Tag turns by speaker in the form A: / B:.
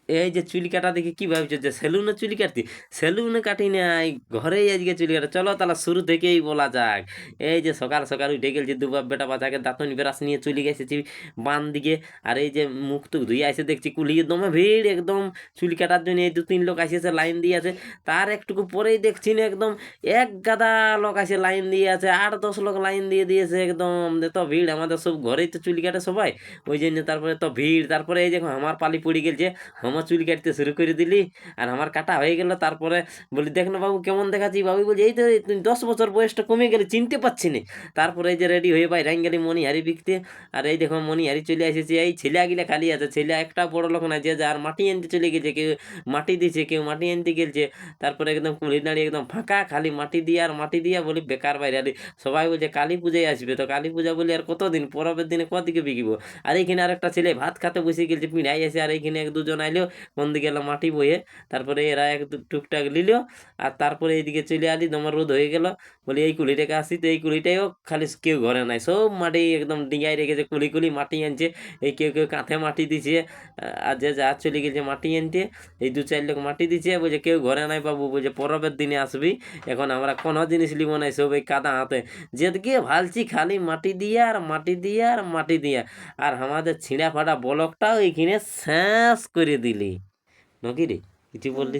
A: এই যে চুল কাটা দেখে কি ভাবছো যে সেলুনে চুল কাটতি? সেলুনে কাটি নাই, ঘরেই আজকে চুল কাটা। চলো তাহলে শুরু থেকেই বলা যাক। এই যে সকাল সকাল উঠে গেলছি, দু বাপ বেটা বাজাকে দাঁতন ব্রাশ নিয়ে চলে গেছেছি বান দিকে। আর এই যে মুখ টুক ধুয়ে আসে দেখছি কুলি দমে ভিড় একদম চুল কাটার জন্য। এই 2-3 লোক আসিয়েছে, লাইন দিয়ে আছে। তার একটুকু পরেই দেখছি না একদম এক গাদা লোক আসে লাইন দিয়ে আছে, 8-10 লোক লাইন দিয়ে দিয়েছে একদম। এত ভিড়, আমাদের সব ঘরেই তো চুল কাটে সবাই, ওই জন্য তারপরে তো ভিড়। তারপরে এই দেখো আমার পালি পড়ে গেছে, আমার চুল কাটতে শুরু করে দিলি আর আমার কাটা হয়ে গেল। তারপরে বলি দেখ না বাবু কেমন দেখাচ্ছি। বাবু বলছি এই তো তুই 10 বছর বয়সটা কমে গেলে চিনতে পারছি না। তারপরে এই যে রেডি হয়ে বাইরে গেলি মণিহারি বিকতে। আর এই দেখো মণিহারি চলে এসেছে। এই ছেলে আগিলা খালি আছে, ছেলে একটা বড় লোক না, যে যার মাটি আনতে চলে গেছে, কেউ মাটি দিছে, কেউ মাটি আনতে গেছে। তারপরে একদম কুড়ি দাঁড়িয়ে একদম ফাঁকা, খালি মাটি দিয়ে আর মাটি দিয়ে। বলি বেকার বাইরে আলি। সবাই বলছে কালী পূজায় আসবে, তো কালী পূজা বলি আর কতদিন, পরবের দিনে কদিকে বিকিব। আর এইখানে আর একটা ছেলে ভাত খাতে বসে গেছে পিঁড়াই এসে। আর এইখানে 1-2 জন আইলো কোন দিকে এলো মাটি বয়ে। তারপরে এরা টুকটাক নিল। আর তারপরে এইদিকে চলে আলি, তোমার রোদ হয়ে গেল। বলি এই কুলিটাকে আসি, তো এই কুলিটাইও খালি কেউ ঘরে নাই, সব মাটি একদম ডিঙায় রেখেছে। কুলি কুলি মাটি আনছে, এই কেউ কেউ কাঁথে মাটি দিছে। আর যে যা চলে গেছে মাটি আনতে, এই 2-4 লোক মাটি দিছে। বলছে কেউ ঘরে নাই বাবু, বলছে পরবের দিনে আসবি, এখন আমরা কোনো জিনিস লিব নাই, সব এই কাদা হাতে। যেদিকে ভালছি খালি মাটি দিয়া আর মাটি দিয়া আর মাটি দিয়া। আর আমাদের ছিঁড়া ফাটা বলকটাও এইখানে শেষ করে দিলি। নাকি রে, কিছু বললি?